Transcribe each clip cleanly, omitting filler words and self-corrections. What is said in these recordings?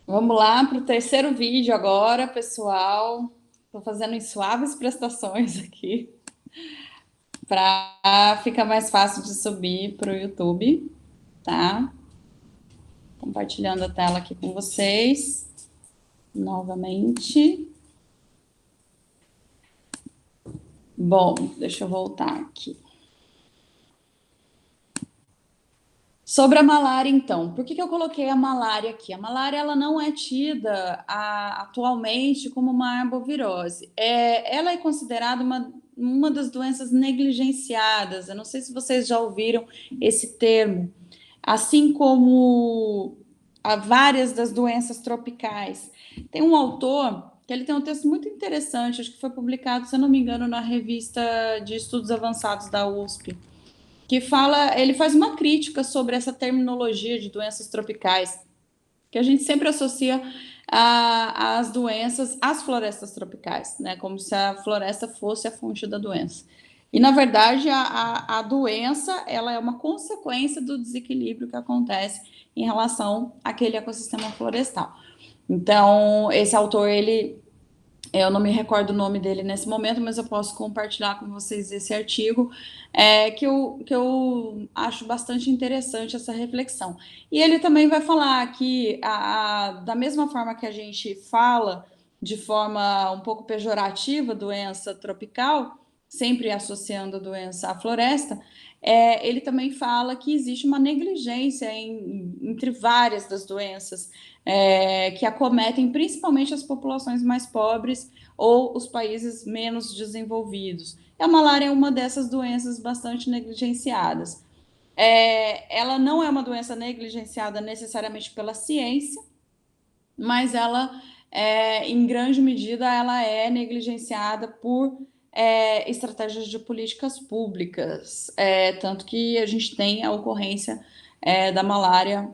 Vamos lá para o terceiro vídeo agora, pessoal. Estou fazendo em suaves prestações aqui para ficar mais fácil de subir para o YouTube, tá? Compartilhando a tela aqui com vocês novamente. Bom, deixa eu voltar aqui. Sobre a malária, então, por que eu coloquei a malária aqui? A malária ela não é tida atualmente como uma arbovirose. Ela é considerada uma das doenças negligenciadas. Eu não sei se vocês já ouviram esse termo. Assim como há várias das doenças tropicais. Tem um autor que ele tem um texto muito interessante, acho que foi publicado, se eu não me engano, na revista de estudos avançados da USP, que fala, ele faz uma crítica sobre essa terminologia de doenças tropicais, que a gente sempre associa as doenças às florestas tropicais, né? Como se a floresta fosse a fonte da doença. E, na verdade, a doença ela é uma consequência do desequilíbrio que acontece em relação àquele ecossistema florestal. Então, esse autor, eu não me recordo o nome dele nesse momento, mas eu posso compartilhar com vocês esse artigo, que eu acho bastante interessante essa reflexão. E ele também vai falar que, da mesma forma que a gente fala de forma um pouco pejorativa doença tropical, sempre associando a doença à floresta, ele também fala que existe uma negligência entre várias das doenças que acometem principalmente as populações mais pobres ou os países menos desenvolvidos. E a malária é uma dessas doenças bastante negligenciadas. Ela não é uma doença negligenciada necessariamente pela ciência, mas ela, em grande medida, ela é negligenciada por estratégias de políticas públicas, tanto que a gente tem a ocorrência da malária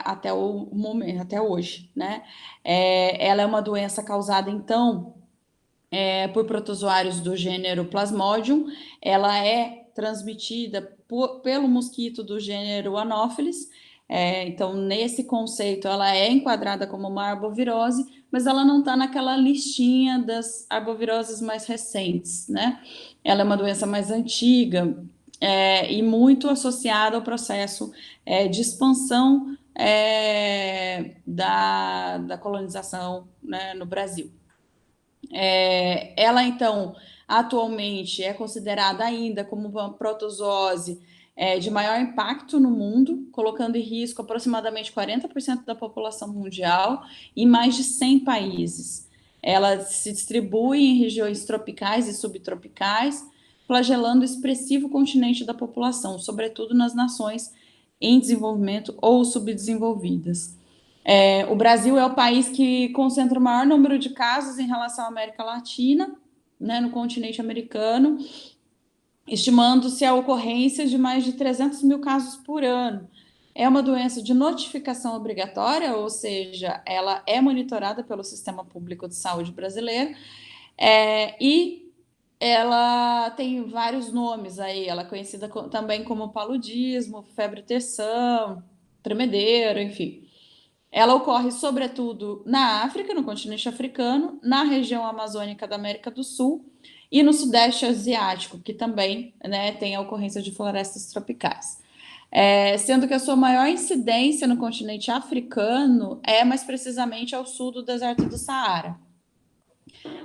até o momento, até hoje, né? Ela é uma doença causada, então, por protozoários do gênero Plasmodium, ela é transmitida pelo mosquito do gênero Anopheles. Então, nesse conceito, ela é enquadrada como uma arbovirose, mas ela não está naquela listinha das arboviroses mais recentes, né? Ela é uma doença mais antiga e muito associada ao processo de expansão da colonização, né, no Brasil. Ela, então, atualmente é considerada ainda como uma protozoose de maior impacto no mundo, colocando em risco aproximadamente 40% da população mundial em mais de 100 países. Ela se distribui em regiões tropicais e subtropicais, flagelando o expressivo continente da população, sobretudo nas nações em desenvolvimento ou subdesenvolvidas. O Brasil é o país que concentra o maior número de casos em relação à América Latina, né, no continente americano, estimando-se a ocorrência de mais de 300 mil casos por ano. É uma doença de notificação obrigatória, ou seja, ela é monitorada pelo Sistema Público de Saúde brasileiro, e ela tem vários nomes aí, ela é conhecida também como paludismo, febre terção, tremedeiro, enfim. Ela ocorre, sobretudo, na África, no continente africano, na região amazônica da América do Sul e no Sudeste Asiático, que também, né, tem a ocorrência de florestas tropicais. Sendo que a sua maior incidência no continente africano é mais precisamente ao sul do deserto do Saara.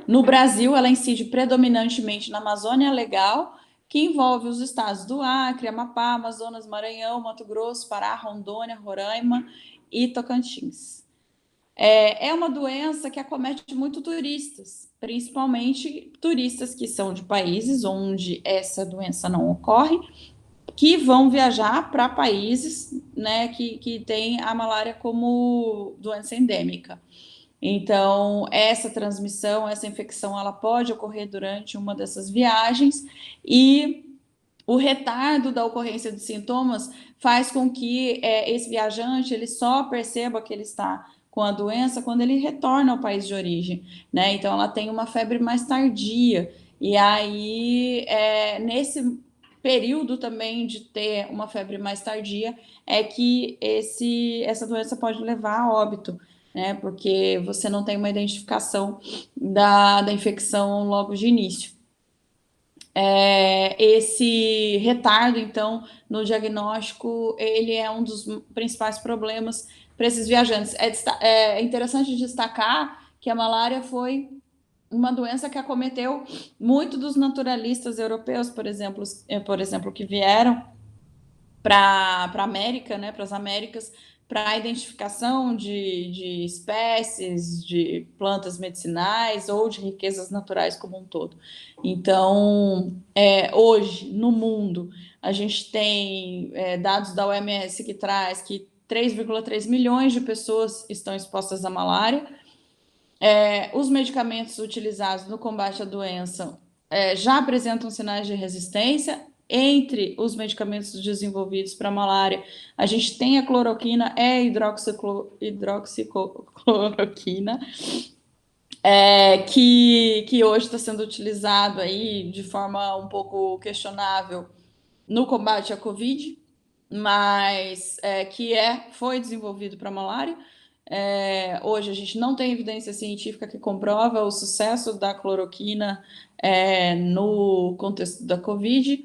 No Brasil, ela incide predominantemente na Amazônia Legal, que envolve os estados do Acre, Amapá, Amazonas, Maranhão, Mato Grosso, Pará, Rondônia, Roraima e Tocantins. É uma doença que acomete muito turistas, principalmente turistas que são de países onde essa doença não ocorre, que vão viajar para países, né, que têm a malária como doença endêmica. Então, essa transmissão, essa infecção, ela pode ocorrer durante uma dessas viagens e o retardo da ocorrência de sintomas faz com que esse viajante ele só perceba que ele está com a doença quando ele retorna ao país de origem, né? Então, ela tem uma febre mais tardia e aí nesse período também de ter uma febre mais tardia é que essa doença pode levar a óbito. né? Porque você não tem uma identificação da infecção logo de início. Esse retardo, então, no diagnóstico, ele é um dos principais problemas para esses viajantes. É interessante destacar que a malária foi uma doença que acometeu muito dos naturalistas europeus, por exemplo, que vieram para a América, né, para as Américas, para a identificação de espécies, de plantas medicinais ou de riquezas naturais como um todo. Então, hoje, no mundo, a gente tem dados da OMS que traz que 3,3 milhões de pessoas estão expostas à malária. Os medicamentos utilizados no combate à doença já apresentam sinais de resistência. Entre os medicamentos desenvolvidos para malária, a gente tem a cloroquina, hidroxicloroquina, que hoje está sendo utilizado aí de forma um pouco questionável no combate à Covid, mas foi desenvolvido para malária. Hoje a gente não tem evidência científica que comprova o sucesso da cloroquina no contexto da Covid,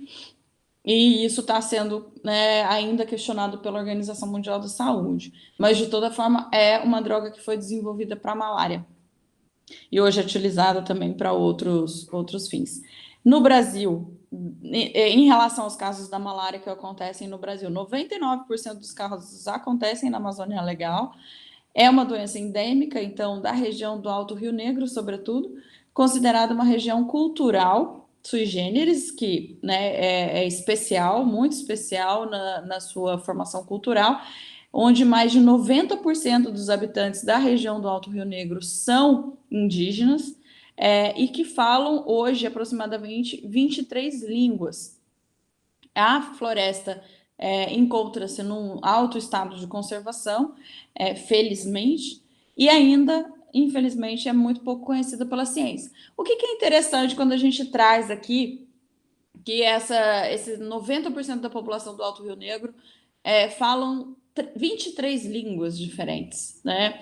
e isso está sendo ainda questionado pela Organização Mundial da Saúde. Mas, de toda forma, é uma droga que foi desenvolvida para malária e hoje é utilizada também para outros fins. No Brasil, em relação aos casos da malária que acontecem no Brasil, 99% dos casos acontecem na Amazônia Legal. É uma doença endêmica, então, da região do Alto Rio Negro, sobretudo, considerada uma região cultural sui generis, que é especial, muito especial na sua formação cultural, onde mais de 90% dos habitantes da região do Alto Rio Negro são indígenas, e que falam hoje aproximadamente 23 línguas. A floresta encontra-se num alto estado de conservação, felizmente, e ainda, infelizmente, é muito pouco conhecida pela ciência. O que é interessante quando a gente traz aqui que esse 90% da população do Alto Rio Negro falam 23 línguas diferentes, né?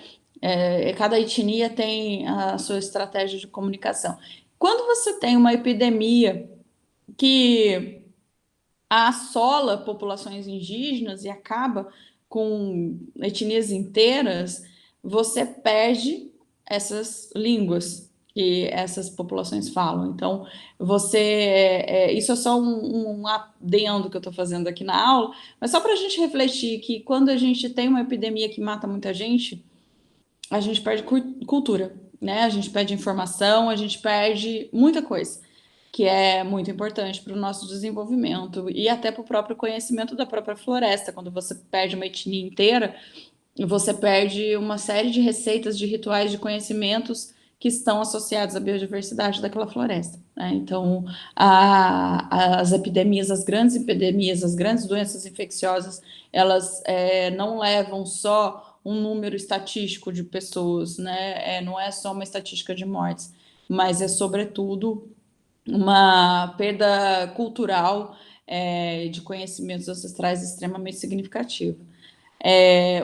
Cada etnia tem a sua estratégia de comunicação. Quando você tem uma epidemia que assola populações indígenas e acaba com etnias inteiras, você perde essas línguas que essas populações falam. Então, isso é só um adendo que eu estou fazendo aqui na aula, mas só para a gente refletir que quando a gente tem uma epidemia que mata muita gente, a gente perde cultura, né? A gente perde informação, a gente perde muita coisa, que é muito importante para o nosso desenvolvimento e até para o próprio conhecimento da própria floresta. Quando você perde uma etnia inteira, você perde uma série de receitas, de rituais, de conhecimentos que estão associados à biodiversidade daquela floresta, né? Então, as epidemias, as grandes epidemias, as grandes doenças infecciosas, elas não levam só um número estatístico de pessoas, né? Não é só uma estatística de mortes, mas é, sobretudo, uma perda cultural de conhecimentos ancestrais extremamente significativa.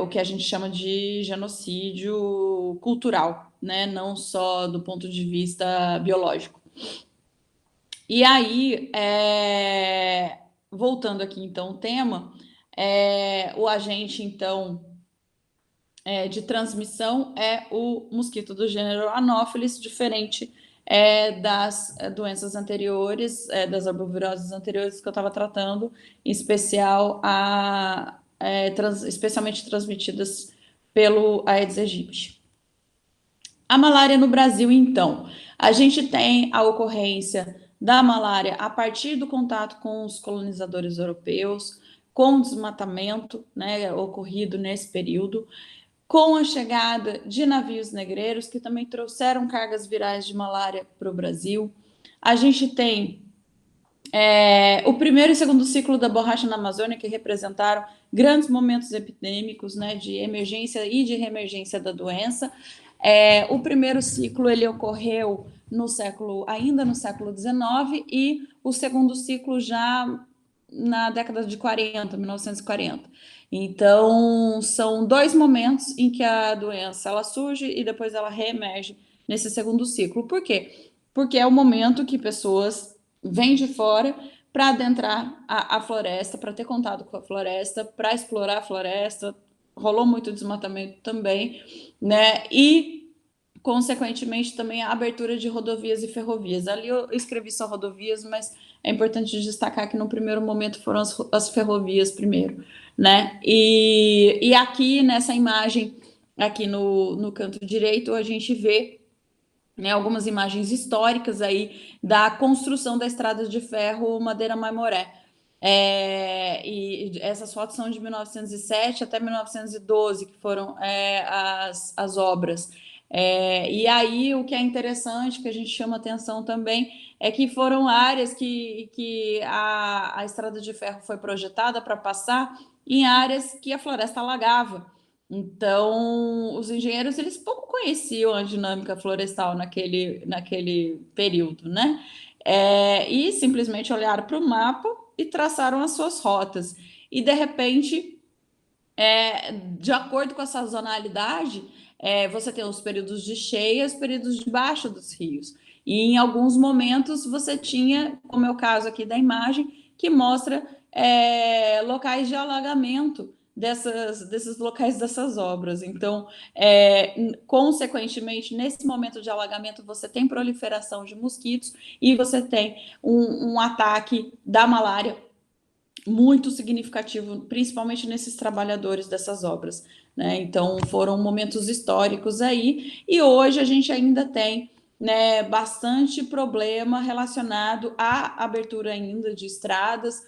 O que a gente chama de genocídio cultural, né? Não só do ponto de vista biológico. E aí, voltando aqui então ao tema, o agente então de transmissão é o mosquito do gênero Anopheles, diferente das doenças anteriores, das arboviroses anteriores que eu estava tratando, em especial especialmente transmitidas pelo Aedes aegypti. A malária no Brasil, então, a gente tem a ocorrência da malária a partir do contato com os colonizadores europeus, com o desmatamento, né, ocorrido nesse período, com a chegada de navios negreiros, que também trouxeram cargas virais de malária para o Brasil. A gente tem o primeiro e segundo ciclo da borracha na Amazônia, que representaram grandes momentos epidêmicos, né, de emergência e de reemergência da doença. O primeiro ciclo ele ocorreu ainda no século XIX, e o segundo ciclo já na década de 40, 1940. Então, são 2 momentos em que a doença ela surge e depois ela reemerge nesse segundo ciclo. Por quê? Porque é o momento que pessoas vêm de fora para adentrar a floresta, para ter contato com a floresta, para explorar a floresta. Rolou muito desmatamento também, né? E, consequentemente, também a abertura de rodovias e ferrovias. Ali eu escrevi só rodovias, mas é importante destacar que no primeiro momento foram as ferrovias primeiro, né? E aqui nessa imagem, aqui no canto direito, a gente vê, né, algumas imagens históricas aí da construção da estrada de ferro Madeira-Maimoré. E essas fotos são de 1907 até 1912, que foram as obras. E aí o que é interessante, que a gente chama atenção também, é que foram áreas que a estrada de ferro foi projetada para passar em áreas que a floresta alagava. Então, os engenheiros eles pouco conheciam a dinâmica florestal naquele período, né? E simplesmente olharam para o mapa e traçaram as suas rotas. E de repente, de acordo com a sazonalidade, você tem os períodos de cheia, os períodos de baixa dos rios. E em alguns momentos você tinha, como é o caso aqui da imagem, que mostra locais de alagamento desses locais dessas obras. Então, consequentemente, nesse momento de alagamento, você tem proliferação de mosquitos e você tem um ataque da malária muito significativo, principalmente nesses trabalhadores dessas obras, né? Então, foram momentos históricos aí, e hoje a gente ainda tem, né, bastante problema relacionado à abertura ainda de estradas,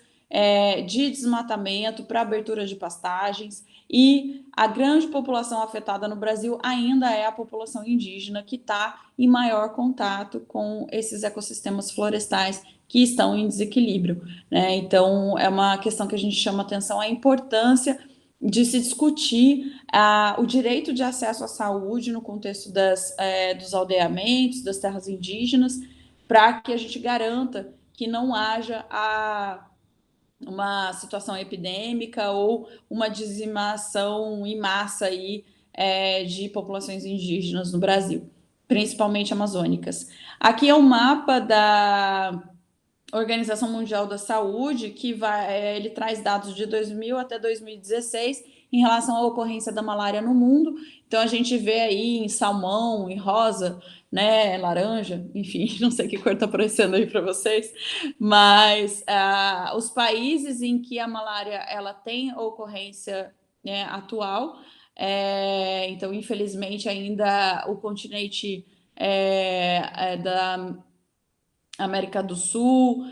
de desmatamento para abertura de pastagens, e a grande população afetada no Brasil ainda é a população indígena, que está em maior contato com esses ecossistemas florestais que estão em desequilíbrio, né? Então, é uma questão que a gente chama atenção, a importância de se discutir o direito de acesso à saúde no contexto dos aldeamentos, das terras indígenas, para que a gente garanta que não haja uma situação epidêmica ou uma dizimação em massa aí, de populações indígenas no Brasil, principalmente amazônicas. Aqui é o mapa da Organização Mundial da Saúde, que ele traz dados de 2000 até 2016 em relação à ocorrência da malária no mundo. Então, a gente vê aí em salmão, em rosa, né, laranja, enfim, não sei que cor está aparecendo aí para vocês, mas os países em que a malária ela tem ocorrência, né, atual, então, infelizmente, ainda o continente da América do Sul,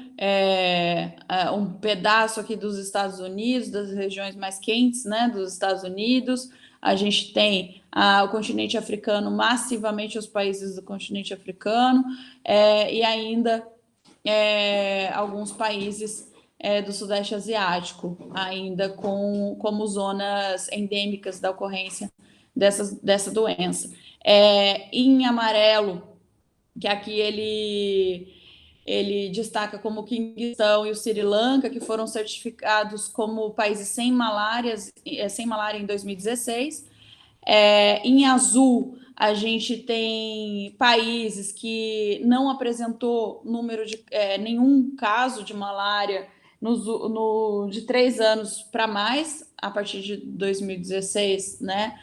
um pedaço aqui dos Estados Unidos, das regiões mais quentes, né, dos Estados Unidos. A gente tem o continente africano, massivamente os países do continente africano, e ainda alguns países do Sudeste Asiático, ainda como zonas endêmicas da ocorrência dessa doença. Em amarelo, que aqui ele destaca como o Quirguistão e o Sri Lanka, que foram certificados como países sem malária em 2016. Em azul, a gente tem países que não apresentou nenhum caso de malária de 3 anos para mais, a partir de 2016, né?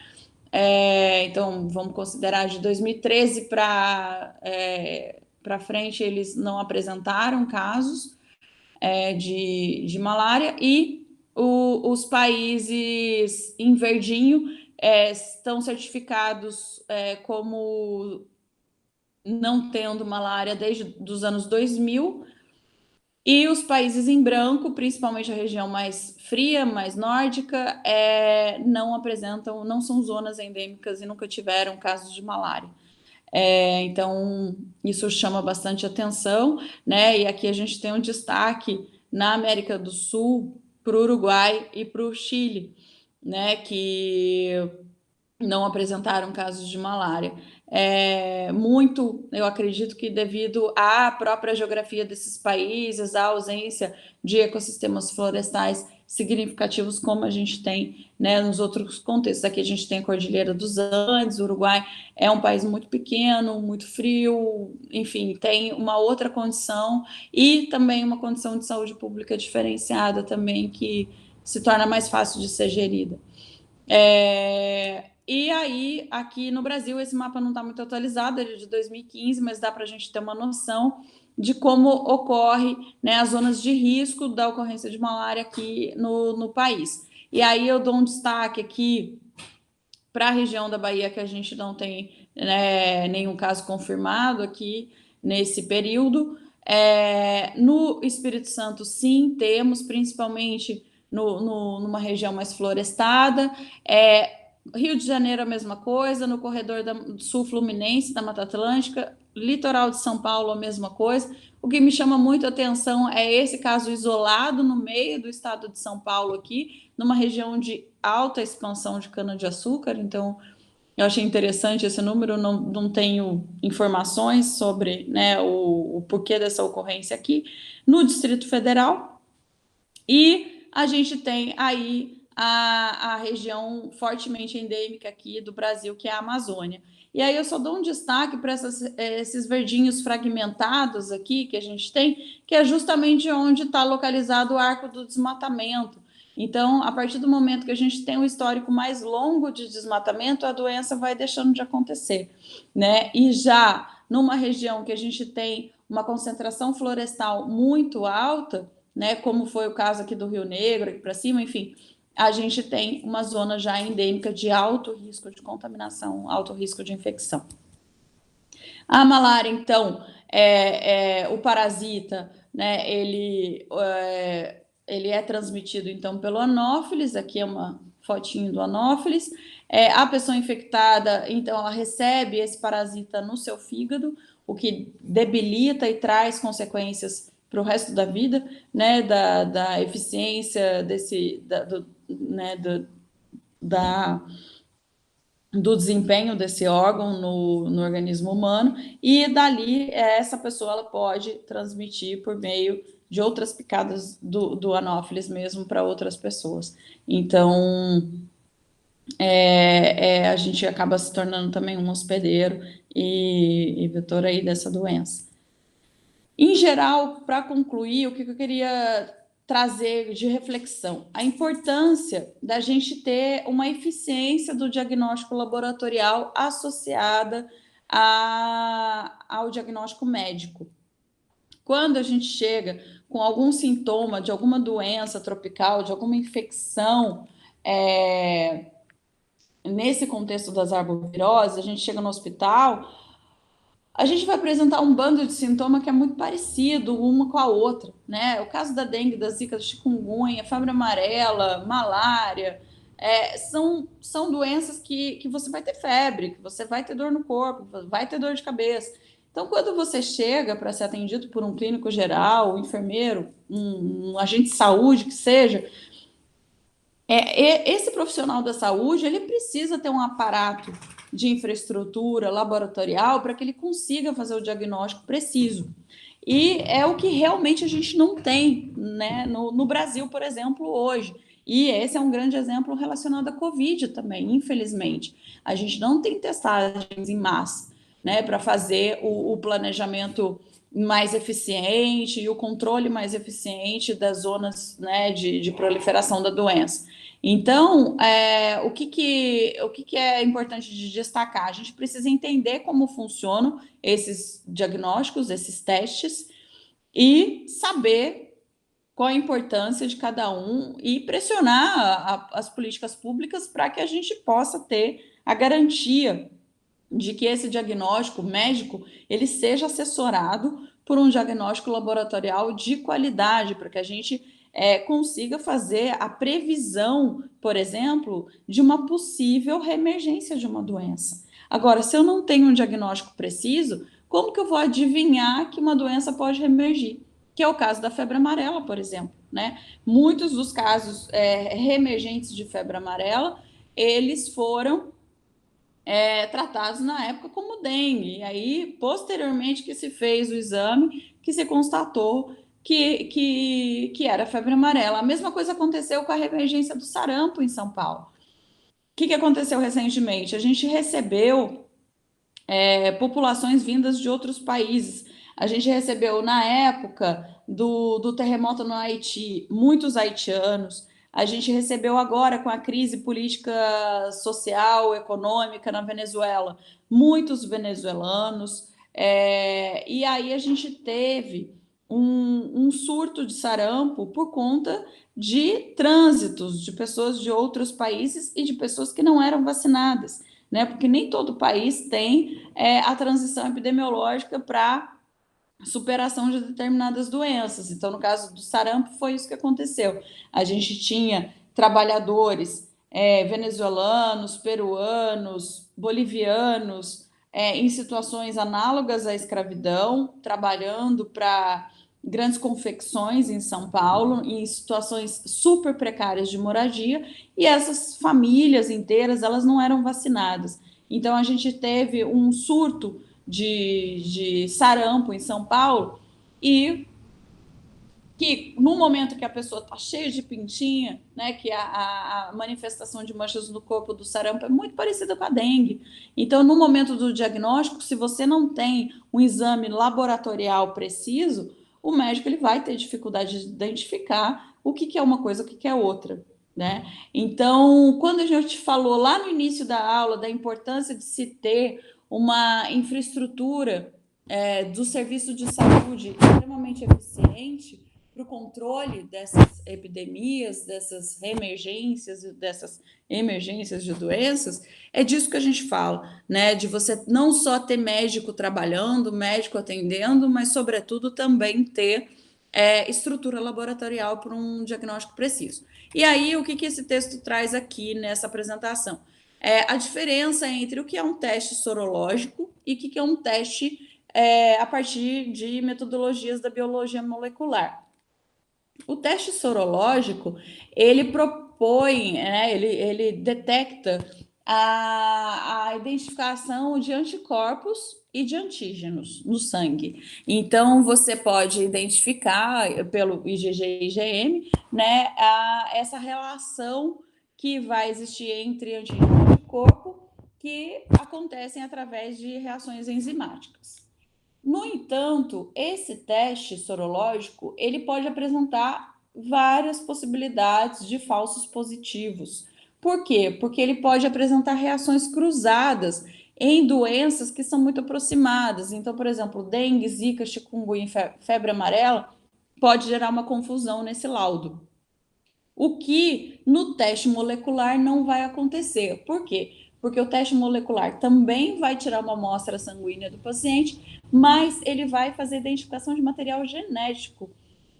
Então, vamos considerar de 2013 para frente, eles não apresentaram casos de malária, e os países em verdinho estão certificados como não tendo malária desde os anos 2000, e os países em branco, principalmente a região mais fria, mais nórdica, não são zonas endêmicas e nunca tiveram casos de malária. Então, isso chama bastante atenção, né? E aqui a gente tem um destaque na América do Sul para o Uruguai e para o Chile, né? Que não apresentaram casos de malária. Muito, eu acredito que devido à própria geografia desses países, à ausência de ecossistemas florestais significativos como a gente tem, né, nos outros contextos. Aqui a gente tem a Cordilheira dos Andes, o Uruguai é um país muito pequeno, muito frio, enfim, tem uma outra condição e também uma condição de saúde pública diferenciada também que se torna mais fácil de ser gerida. E aí, aqui no Brasil, esse mapa não está muito atualizado, ele é de 2015, mas dá para a gente ter uma noção de como ocorre, né, as zonas de risco da ocorrência de malária aqui no país. E aí eu dou um destaque aqui para a região da Bahia, que a gente não tem, né, nenhum caso confirmado aqui nesse período. No Espírito Santo, sim, temos, principalmente numa região mais florestada. Rio de Janeiro, a mesma coisa, no corredor sul fluminense, da Mata Atlântica, litoral de São Paulo, a mesma coisa. O que me chama muito a atenção é esse caso isolado no meio do estado de São Paulo aqui, numa região de alta expansão de cana-de-açúcar, então eu achei interessante esse número, não tenho informações sobre, né, o porquê dessa ocorrência aqui, no Distrito Federal, e a gente tem aí a região fortemente endêmica aqui do Brasil, que é a Amazônia. E aí eu só dou um destaque para esses verdinhos fragmentados aqui que a gente tem, que é justamente onde está localizado o arco do desmatamento. Então, a partir do momento que a gente tem um histórico mais longo de desmatamento, a doença vai deixando de acontecer, né? E já numa região que a gente tem uma concentração florestal muito alta, né, como foi o caso aqui do Rio Negro, aqui para cima, enfim, a gente tem uma zona já endêmica de alto risco de contaminação, alto risco de infecção. A malária, então, o parasita, né, ele é transmitido, então, pelo anófeles, aqui é uma fotinho do anófeles. A pessoa infectada, então, ela recebe esse parasita no seu fígado, o que debilita e traz consequências para o resto da vida, né, da eficiência do desempenho desse órgão no organismo humano, e dali essa pessoa ela pode transmitir por meio de outras picadas do anófeles mesmo para outras pessoas. Então, a gente acaba se tornando também um hospedeiro e vetor aí dessa doença. Em geral, para concluir, o que eu queria trazer de reflexão? A importância da gente ter uma eficiência do diagnóstico laboratorial associada ao diagnóstico médico. Quando a gente chega com algum sintoma de alguma doença tropical, de alguma infecção, nesse contexto das arboviroses, a gente chega no hospital, a gente vai apresentar um bando de sintoma que é muito parecido uma com a outra, né? O caso da dengue, da zika, do chikungunya, febre amarela, malária, são doenças que você vai ter febre, que você vai ter dor no corpo, vai ter dor de cabeça. Então, quando você chega para ser atendido por um clínico geral, um enfermeiro, um agente de saúde, que seja, esse profissional da saúde, ele precisa ter um aparato de infraestrutura laboratorial para que ele consiga fazer o diagnóstico preciso. E é o que realmente a gente não tem, né, no Brasil, por exemplo, hoje. E esse é um grande exemplo relacionado à Covid também, infelizmente. A gente não tem testagens em massa, né, para fazer o planejamento mais eficiente e o controle mais eficiente das zonas, né, de proliferação da doença. Então, o que é importante de destacar? A gente precisa entender como funcionam esses diagnósticos, esses testes, e saber qual a importância de cada um e pressionar as políticas públicas para que a gente possa ter a garantia de que esse diagnóstico médico ele seja assessorado por um diagnóstico laboratorial de qualidade, para que a gente consiga fazer a previsão, por exemplo, de uma possível reemergência de uma doença. Agora, se eu não tenho um diagnóstico preciso, como que eu vou adivinhar que uma doença pode reemergir? Que é o caso da febre amarela, por exemplo, né? Muitos dos casos reemergentes de febre amarela, eles foram tratados na época como dengue. E aí, posteriormente, que se fez o exame, que se constatou que era febre amarela. A mesma coisa aconteceu com a reemergência do sarampo em São Paulo. O que aconteceu recentemente? A gente recebeu populações vindas de outros países. A gente recebeu, na época do terremoto no Haiti, muitos haitianos. A gente recebeu agora, com a crise política, social, econômica na Venezuela, muitos venezuelanos. E aí a gente teve um surto de sarampo por conta de trânsitos de pessoas de outros países e de pessoas que não eram vacinadas, né? Porque nem todo país tem a transição epidemiológica para superação de determinadas doenças. Então, no caso do sarampo, foi isso que aconteceu. A gente tinha trabalhadores venezuelanos, peruanos, bolivianos, em situações análogas à escravidão, trabalhando para grandes confecções em São Paulo, em situações super precárias de moradia, e essas famílias inteiras, elas não eram vacinadas. Então, a gente teve um surto de sarampo em São Paulo, e que no momento que a pessoa está cheia de pintinha, né, que a manifestação de manchas no corpo do sarampo é muito parecida com a dengue. Então, no momento do diagnóstico, se você não tem um exame laboratorial preciso, o médico ele vai ter dificuldade de identificar o que é uma coisa, o que é outra, né? Então, quando a gente falou lá no início da aula da importância de se ter uma infraestrutura do serviço de saúde extremamente eficiente para o controle dessas epidemias, dessas reemergências, dessas emergências de doenças, é disso que a gente fala, né? De você não só ter médico trabalhando, médico atendendo, mas, sobretudo, também ter estrutura laboratorial para um diagnóstico preciso. E aí, o que esse texto traz aqui nessa apresentação? A diferença entre o que é um teste sorológico e o que é um teste a partir de metodologias da biologia molecular. O teste sorológico, ele propõe, né, ele detecta a identificação de anticorpos e de antígenos no sangue. Então, você pode identificar pelo IgG e IgM, né, essa relação que vai existir entre antígeno e anticorpo, que acontecem através de reações enzimáticas. No entanto, esse teste sorológico, ele pode apresentar várias possibilidades de falsos positivos. Por quê? Porque ele pode apresentar reações cruzadas em doenças que são muito aproximadas. Então, por exemplo, dengue, zika, chikungunya e febre amarela pode gerar uma confusão nesse laudo. O que no teste molecular não vai acontecer. Por quê? Porque o teste molecular também vai tirar uma amostra sanguínea do paciente, mas ele vai fazer identificação de material genético.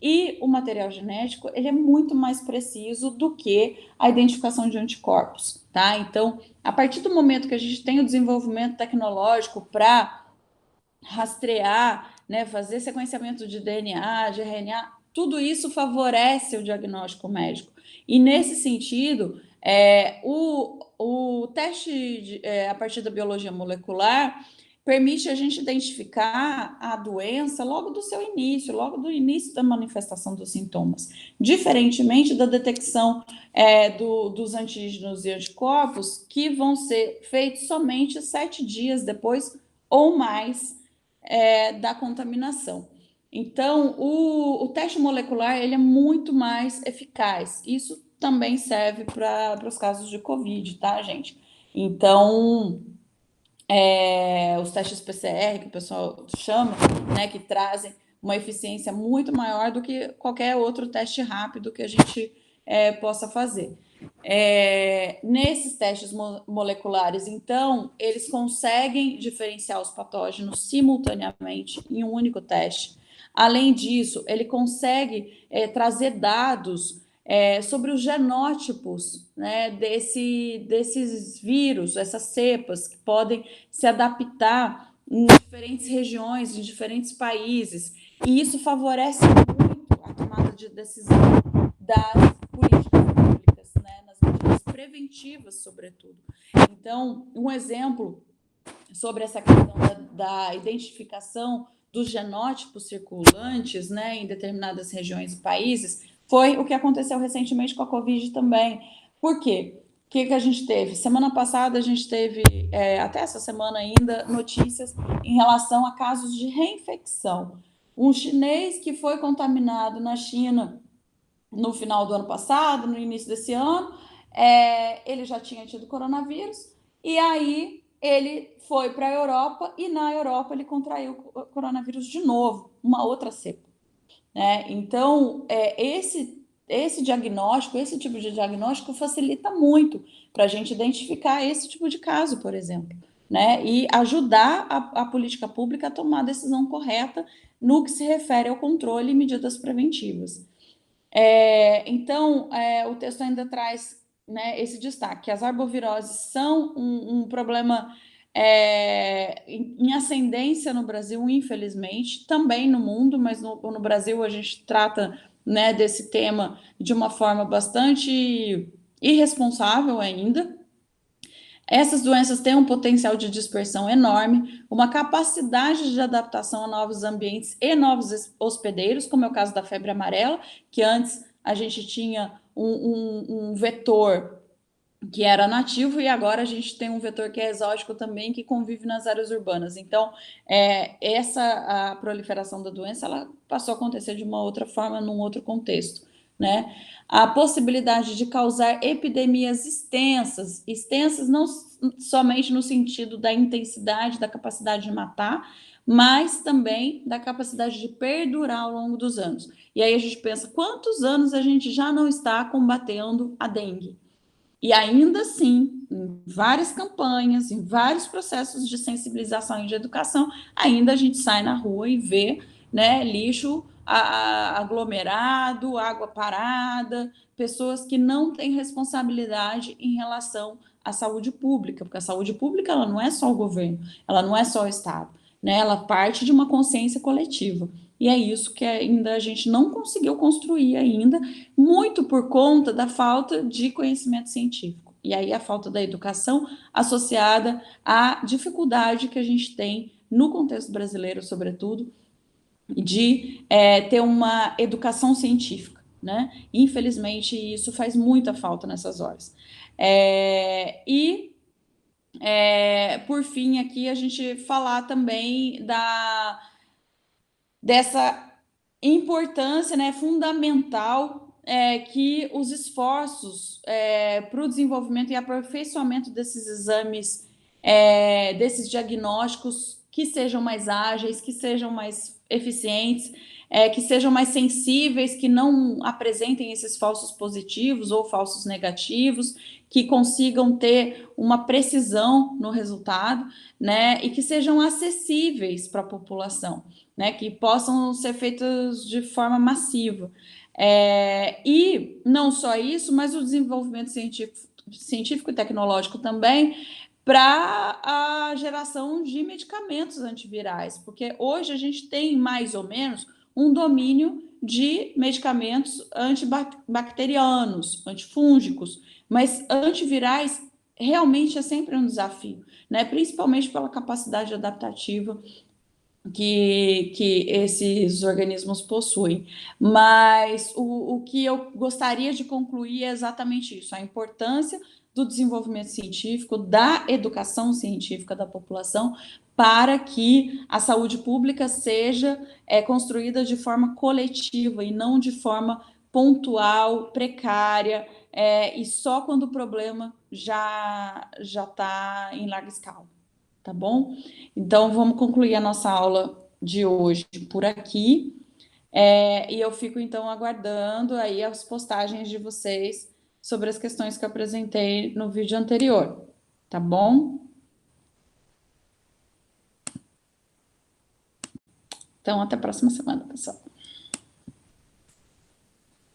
E o material genético, ele é muito mais preciso do que a identificação de anticorpos, tá? Então, a partir do momento que a gente tem o desenvolvimento tecnológico para rastrear, né, fazer sequenciamento de DNA, de RNA, tudo isso favorece o diagnóstico médico. E nesse sentido, o teste a partir da biologia molecular permite a gente identificar a doença logo do seu início, logo do início da manifestação dos sintomas, diferentemente da detecção dos antígenos e anticorpos, que vão ser feitos somente 7 dias depois ou mais da contaminação. Então, o teste molecular ele é muito mais eficaz. Isso também serve para os casos de Covid, tá, gente? Então, os testes PCR, que o pessoal chama, né, que trazem uma eficiência muito maior do que qualquer outro teste rápido que a gente possa fazer. Nesses testes moleculares, então, eles conseguem diferenciar os patógenos simultaneamente em um único teste. Além disso, ele consegue trazer dados sobre os genótipos, né, desses vírus, essas cepas que podem se adaptar em diferentes regiões, em diferentes países. E isso favorece muito a tomada de decisão das políticas públicas, né, nas medidas preventivas, sobretudo. Então, um exemplo sobre essa questão da identificação dos genótipos circulantes, né, em determinadas regiões e países, foi o que aconteceu recentemente com a Covid também. Por quê? O que a gente teve? Semana passada a gente teve, até essa semana ainda, notícias em relação a casos de reinfecção. Um chinês que foi contaminado na China no final do ano passado, no início desse ano, ele já tinha tido coronavírus, e aí ele foi para a Europa, e na Europa ele contraiu o coronavírus de novo, uma outra cepa. Né? Então, esse diagnóstico, esse tipo de diagnóstico facilita muito para a gente identificar esse tipo de caso, por exemplo, né? E ajudar a política pública a tomar a decisão correta no que se refere ao controle e medidas preventivas. Então, o texto ainda traz, né, esse destaque, que as arboviroses são um problema em ascendência no Brasil, infelizmente, também no mundo, mas no Brasil a gente trata, né, desse tema de uma forma bastante irresponsável ainda. Essas doenças têm um potencial de dispersão enorme, uma capacidade de adaptação a novos ambientes e novos hospedeiros, como é o caso da febre amarela, que antes a gente tinha um vetor que era nativo e agora a gente tem um vetor que é exótico também, que convive nas áreas urbanas. Então, a proliferação da doença ela passou a acontecer de uma outra forma, num outro contexto. Né? A possibilidade de causar epidemias extensas não somente no sentido da intensidade, da capacidade de matar, mas também da capacidade de perdurar ao longo dos anos. E aí a gente pensa, quantos anos a gente já não está combatendo a dengue? E ainda assim, em várias campanhas, em vários processos de sensibilização e de educação, ainda a gente sai na rua e vê, né, lixo aglomerado, água parada, pessoas que não têm responsabilidade em relação à saúde pública, porque a saúde pública ela não é só o governo, ela não é só o Estado, né? Ela parte de uma consciência coletiva. E é isso que ainda a gente não conseguiu construir ainda, muito por conta da falta de conhecimento científico. E aí a falta da educação associada à dificuldade que a gente tem no contexto brasileiro, sobretudo, de ter uma educação científica, né? Infelizmente, isso faz muita falta nessas horas. Por fim, aqui a gente falar também dessa importância, né, fundamental que os esforços para o desenvolvimento e aperfeiçoamento desses exames, desses diagnósticos, que sejam mais ágeis, que sejam mais eficientes, que sejam mais sensíveis, que não apresentem esses falsos positivos ou falsos negativos, que consigam ter uma precisão no resultado, né, e que sejam acessíveis para a população, né, que possam ser feitos de forma massiva. E não só isso, mas o desenvolvimento científico e tecnológico também para a geração de medicamentos antivirais, porque hoje a gente tem mais ou menos um domínio de medicamentos antibacterianos, antifúngicos, mas antivirais realmente é sempre um desafio, né? Principalmente pela capacidade adaptativa que esses organismos possuem. Mas o que eu gostaria de concluir é exatamente isso: a importância do desenvolvimento científico, da educação científica da população, para que a saúde pública seja construída de forma coletiva e não de forma pontual, precária, e só quando o problema já está em larga escala. Tá bom? Então, vamos concluir a nossa aula de hoje por aqui. E eu fico, então, aguardando aí as postagens de vocês sobre as questões que eu apresentei no vídeo anterior. Tá bom? Então, até a próxima semana, pessoal.